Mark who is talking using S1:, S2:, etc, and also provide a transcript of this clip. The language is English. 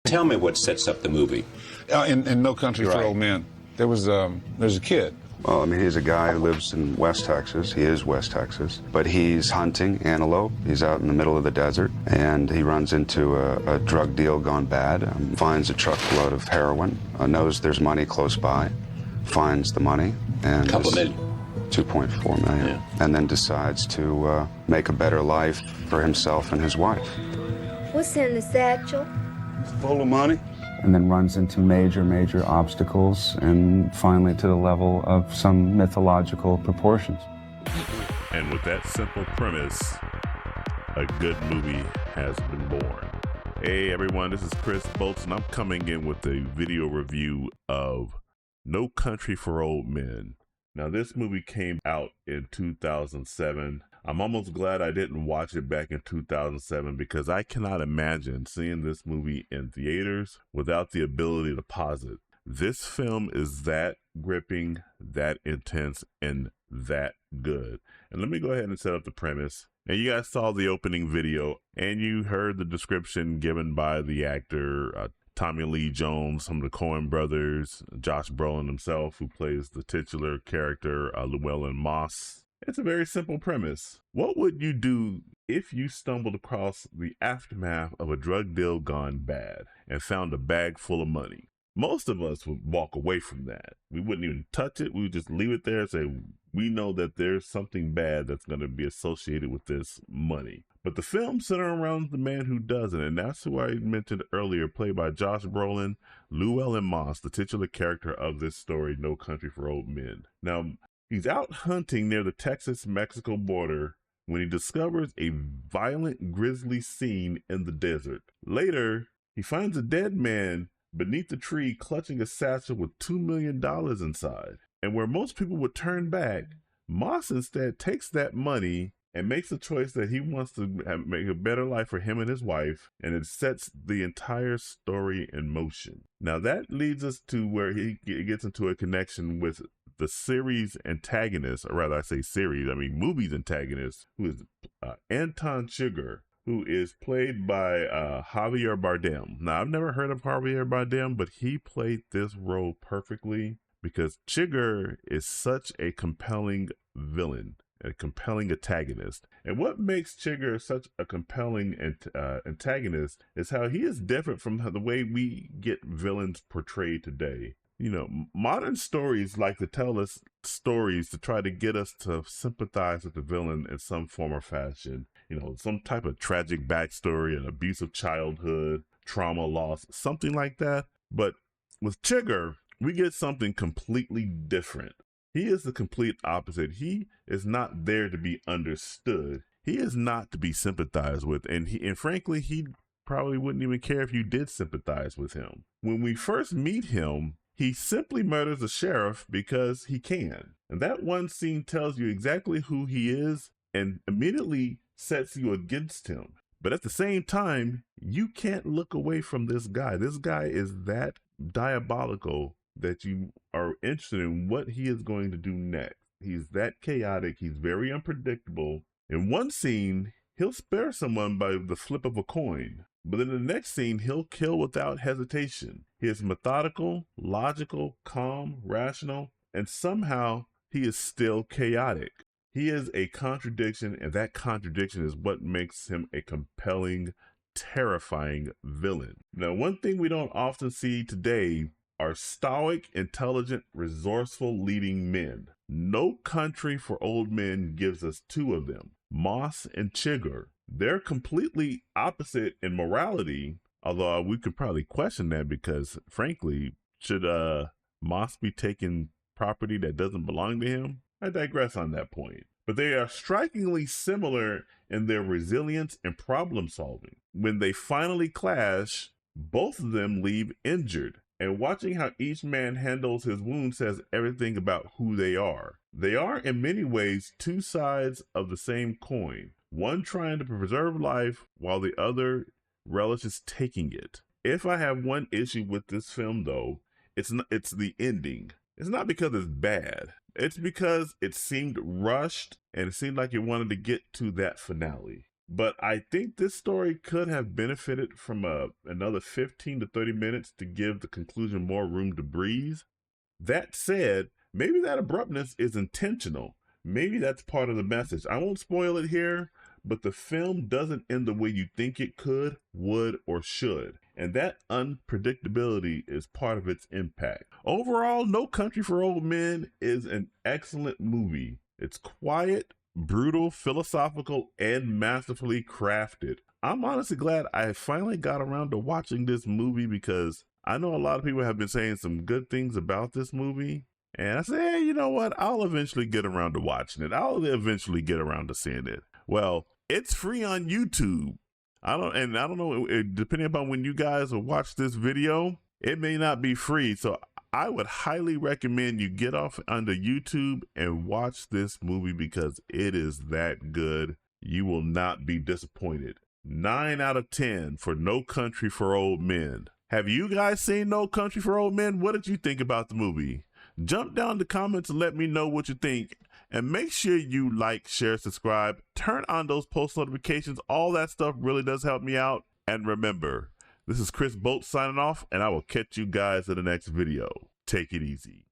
S1: Tell me what sets up the movie.
S2: In No Country for Old Men, there's a kid.
S3: Well, I mean, he's a guy who lives in West Texas. He is West Texas. But he's hunting antelope. He's out in the middle of the desert, and he runs into a drug deal gone bad, finds a truckload of heroin, knows there's money close by, finds the money, and...
S1: Couple million.
S3: 2.4 million.
S1: Yeah.
S3: And then decides to make a better life for himself and his wife.
S4: What's in the satchel?
S3: It's full of money. And then runs into major obstacles, and finally to the level of some mythological proportions.
S5: And with that simple premise, a good movie has been born. Hey everyone, this is Chris Bolts, and I'm coming in with a video review of No Country for Old Men. Now this movie came out in 2007. I'm almost glad I didn't watch it back in 2007 because I cannot imagine seeing this movie in theaters without the ability to pause it. This film is that gripping, that intense, and that good. And let me go ahead and set up the premise. Now you guys saw the opening video and you heard the description given by the actor Tommy Lee Jones, some of the Coen brothers, Josh Brolin himself, who plays the titular character Llewellyn Moss. It's a very simple premise. What would you do if you stumbled across the aftermath of a drug deal gone bad and found a bag full of money? Most of us would walk away from that. We wouldn't even touch it. We would just leave it there and say, we know that there's something bad that's going to be associated with this money. But the film centers around the man who doesn't, and that's who I mentioned earlier, played by Josh Brolin, Llewellyn Moss, the titular character of this story, No Country for Old Men. Now, he's out hunting near the Texas-Mexico border when he discovers a violent, grisly scene in the desert. Later, he finds a dead man beneath the tree clutching a satchel with $2 million inside. And where most people would turn back, Moss instead takes that money and makes the choice that he wants to make a better life for him and his wife, and it sets the entire story in motion. Now that leads us to where he gets into a connection with the series antagonist, or rather I say series, I mean movies antagonist, who is Anton Chigurh, who is played by Javier Bardem. Now I've never heard of Javier Bardem, but he played this role perfectly because Chigurh is such a compelling villain, a compelling antagonist. And what makes Chigurh such a compelling antagonist is how he is different from the way we get villains portrayed today. You know, modern stories like to tell us stories to try to get us to sympathize with the villain in some form or fashion. You know, some type of tragic backstory, an abusive childhood, trauma, loss, something like that. But with Chigurh, we get something completely different. He is the complete opposite. He is not there to be understood. He is not to be sympathized with. And frankly, he probably wouldn't even care if you did sympathize with him. When we first meet him, he simply murders the sheriff because he can. And that one scene tells you exactly who he is and immediately sets you against him. But at the same time, you can't look away from this guy. This guy is that diabolical that you are interested in what he is going to do next. He's that chaotic. He's very unpredictable. In one scene, he'll spare someone by the flip of a coin. But in the next scene, he'll kill without hesitation. He is methodical, logical, calm, rational, and somehow he is still chaotic. He is a contradiction, and that contradiction is what makes him a compelling, terrifying villain. Now, one thing we don't often see today are stoic, intelligent, resourceful leading men. No Country for Old Men gives us two of them, Moss and Chigurh. They're completely opposite in morality, although we could probably question that because, frankly, should Moss be taking property that doesn't belong to him? I digress on that point. But they are strikingly similar in their resilience and problem solving. When they finally clash, both of them leave injured. And watching how each man handles his wound says everything about who they are. They are, in many ways, two sides of the same coin. One trying to preserve life while the other relishes taking it. If I have one issue with this film, though, it's the ending. It's not because it's bad. It's because it seemed rushed and it seemed like it wanted to get to that finale. but I think this story could have benefited from another 15 to 30 minutes to give the conclusion more room to breathe. That said, maybe that abruptness is intentional. Maybe that's part of the message. I won't spoil it here, but the film doesn't end the way you think it could, would, or should. And that unpredictability is part of its impact. Overall, No Country for Old Men is an excellent movie. It's quiet, brutal, philosophical, and masterfully crafted. I'm honestly glad I finally got around to watching this movie because I know a lot of people have been saying some good things about this movie. And I said, hey, you know what? I'll eventually get around to watching it. I'll eventually get around to seeing it. Well, it's free on YouTube. I don't know, depending upon when you guys will watch this video, it may not be free. So I would highly recommend you get off onto YouTube and watch this movie because it is that good. You will not be disappointed. 9 out of 10 for No Country for Old Men. Have you guys seen No Country for Old Men? What did you think about the movie? Jump down in the comments and let me know what you think. And make sure you like, share, subscribe, turn on those post notifications. All that stuff really does help me out. And remember, this is Chris Bolts signing off, and I will catch you guys in the next video. Take it easy.